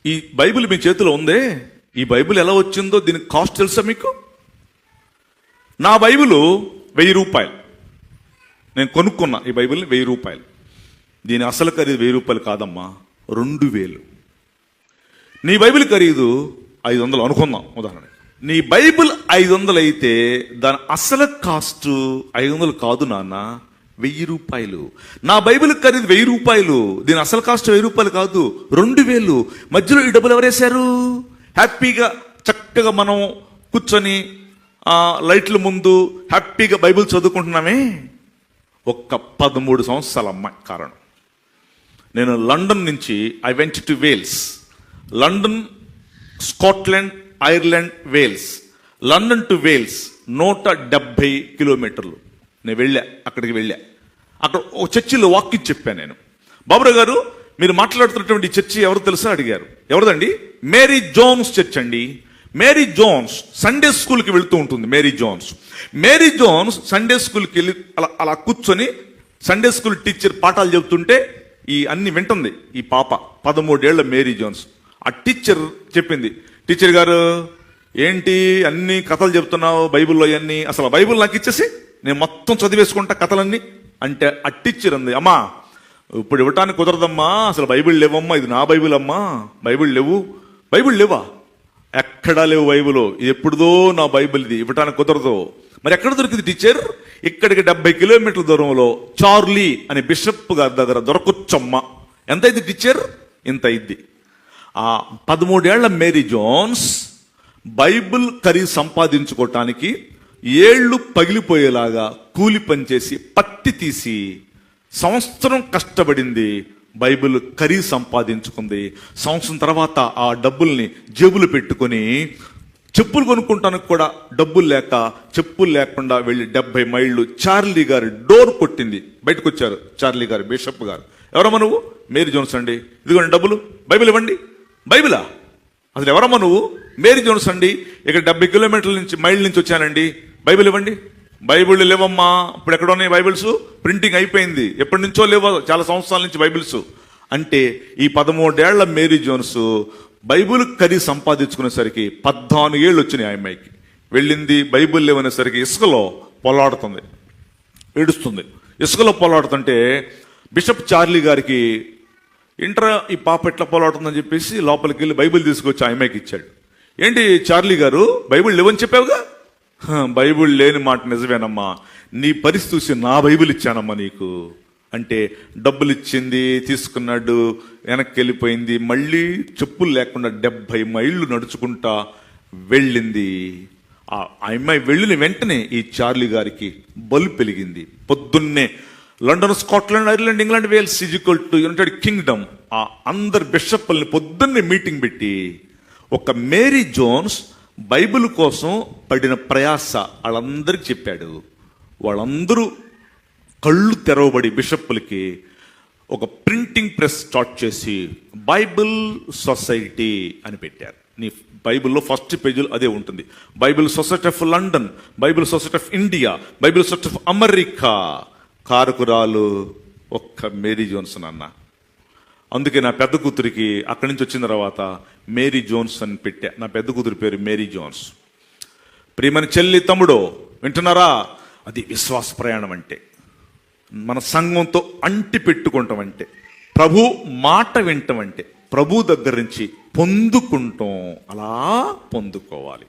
ఈ బైబిల్ మీ చేతిలో ఉందే, ఈ బైబిల్ ఎలా వచ్చిందో దీనికి కాస్ట్ తెలుసా మీకు? నా బైబిల్ 1000 రూపాయలు. నేను కొనుక్కున్నా ఈ బైబిల్ని 1000 రూపాయలు. దీని అసలు ఖరీదు 1000 రూపాయలు కాదమ్మా, 2000. నీ బైబిల్ ఖరీదు 500 అనుకుందాం ఉదాహరణ. నీ బైబిల్ 500 అయితే దాని అసలు కాస్ట్ 500 కాదు నాన్న, 1000 రూపాయలు. నా బైబిల్ ఖరీదు 1000 రూపాయలు, దీని అసలు కాస్ట్ 1000 రూపాయలు కాదు, 2000. మధ్యలో ఈ డబ్బులు ఎవరేశారు? హ్యాపీగా చక్కగా మనం కూర్చొని లైట్ల ముందు హ్యాపీగా బైబిల్ చదువుకుంటున్నామే. ఒక్క 13 సంవత్సరాల అమ్మాయి కారణం. నేను లండన్ నుంచి I went to Wales. London, Scotland, Ireland, Wales. London to Wales 170 కిలోమీటర్లు. నేను అక్కడికి వెళ్ళా. అక్కడ ఒక చర్చిలో వాక్యం చెప్పాను నేను. బాబురావు గారు, మీరు మాట్లాడుతున్నటువంటి చర్చి ఎవరు తెలుసా అడిగారు. ఎవరిదండి? మేరీ జోన్స్ చర్చ్ అండి. మేరీ జోన్స్ సండే స్కూల్కి వెళ్తూ ఉంటుంది. మేరీ జోన్స్ సండే స్కూల్కి వెళ్ళి అలా కూర్చొని సండే స్కూల్ టీచర్ పాఠాలు చెబుతుంటే ఈ అన్ని వింటుంది ఈ పాప, 13 ఏళ్ల మేరీ జోన్స్. ఆ టీచర్ చెప్పింది, టీచర్ గారు ఏంటి అన్ని కథలు చెప్తున్నావు బైబిల్లో అన్నీ, అసలు బైబిల్ నాకు ఇచ్చేసి నేను మొత్తం చదివేసుకుంటా కథలన్నీ అంటే. ఆ టీచర్ అంది, అమ్మా ఇప్పుడు ఇవ్వటానికి కుదరదమ్మా, అసలు బైబిల్ లేవమ్మా, ఇది నా బైబిల్ అమ్మా, బైబిల్ లేవా? ఎక్కడా లేవు బైబిల్, ఎప్పుడుదో నా బైబిల్, ఇది ఇవ్వటానికి కుదరదు. మరి ఎక్కడ దొరికింది టీచర్? ఇక్కడికి 70 కిలోమీటర్ల దూరంలో చార్లీ అనే బిషప్ గారి దగ్గర దొరకొచ్చమ్మా. ఎంత అయింది టీచర్? ఇంత అయింది. ఆ 13 ఏళ్ల మేరీ జోన్స్ బైబిల్ ఖరీదు సంపాదించుకోవటానికి ఏళ్ళు పగిలిపోయేలాగా కూలి పనిచేసి పత్తి తీసి సంవత్సరం కష్టపడింది. బైబిల్ ఖరీదు సంపాదించుకుంది. సంవత్సరం తర్వాత ఆ డబ్బుల్ని జేబులు పెట్టుకొని చెప్పులు కొనుక్కుంటానికి కూడా డబ్బులు లేక, చెప్పులు లేకుండా వెళ్ళి 70 మైళ్ళు చార్లీ గారి డోర్ కొట్టింది. బయటకు వచ్చారు చార్లీ గారు, బిషప్ గారు. ఎవరమ్మా నువ్వు? మేరీ జోన్స్ అండి. ఇదిగోండి డబ్బులు, బైబిల్ ఇవ్వండి. బైబిలా? అసలు ఎవరమ్మా నువ్వు? మేరీ జోన్స్ అండి, ఇక్కడ 70 కిలోమీటర్ల నుంచి మైళ్ళ నుంచి వచ్చానండి, బైబిల్ ఇవ్వండి. బైబిల్ లేవమ్మా, ఇప్పుడు ఎక్కడ ఉన్నాయి బైబిల్స్? ప్రింటింగ్ అయిపోయింది, ఎప్పటి నుంచో లేవో, చాలా సంవత్సరాల నుంచి బైబిల్స్. అంటే ఈ 13 ఏళ్ల మేరీ జోన్స్ బైబిల్ ఖరీదు సంపాదించుకునేసరికి 14 ఏళ్ళు వచ్చినాయి ఆ అమ్మాయికి. వెళ్ళింది బైబిల్ లేవనేసరికి ఇసుకలో పొలాడుతుంది, ఏడుస్తుంది. ఇసుకలో పొలాడుతుంటే బిషప్ చార్లీ గారికి ఈ పాప ఎట్లా పొలాడుతుందని చెప్పేసి లోపలికి వెళ్ళి బైబిల్ తీసుకొచ్చి ఆ అమ్మాయికి ఇచ్చాడు. ఏంటి చార్లీ గారు, బైబిల్ లేవని చెప్పావుగా? బైబిల్ లేని మాట నిజమేనమ్మా, నీ పరిస్థితి చూసి నా బైబిల్ ఇచ్చానమ్మా నీకు అంటే. డబ్బులు ఇచ్చింది, తీసుకున్నాడు, వెనక్కి వెళ్ళిపోయింది. మళ్ళీ చెప్పులు లేకుండా 70 మైళ్ళు నడుచుకుంటా వెళ్ళింది. ఆ అమ్మాయి వెళ్ళిన వెంటనే ఈ చార్లీ గారికి బల్బు వెలిగింది. పొద్దున్నే London, Scotland, Ireland, England, Wales equal to United Kingdom ఆ అందరు బిషప్ల్ని పొద్దున్నే మీటింగ్ పెట్టి ఒక మేరీ జోన్స్ బైబిల్ కోసం పడిన ప్రయాస వాళ్ళందరికీ చెప్పాడు. వాళ్ళందరూ కళ్ళు తెరవబడి బిషప్పులకి ఒక ప్రింటింగ్ ప్రెస్ స్టార్ట్ చేసి బైబిల్ సొసైటీ అని పెట్టారు. నీ బైబిల్లో ఫస్ట్ పేజీలో అదే ఉంటుంది. Bible society of London, Bible society of India, Bible society of America. కారకురాలు ఒక్క మేరీ జోన్స్ అన్న. అందుకే నా పెద్ద కూతురికి అక్కడి నుంచి వచ్చిన తర్వాత మేరీ జోన్స్ అని పెట్టా. నా పెద్ద కూతురి పేరు మేరీ జోన్స్. ప్రియమైన చెల్లి, తమ్ముడు వింటున్నారా? అది విశ్వాస ప్రయాణం అంటే, మన సంఘంతో అంటి పెట్టుకుంటాం అంటే, ప్రభు మాట వింటాం అంటే, ప్రభు దగ్గర నుంచి పొందుకుంటాం. అలా పొందుకోవాలి.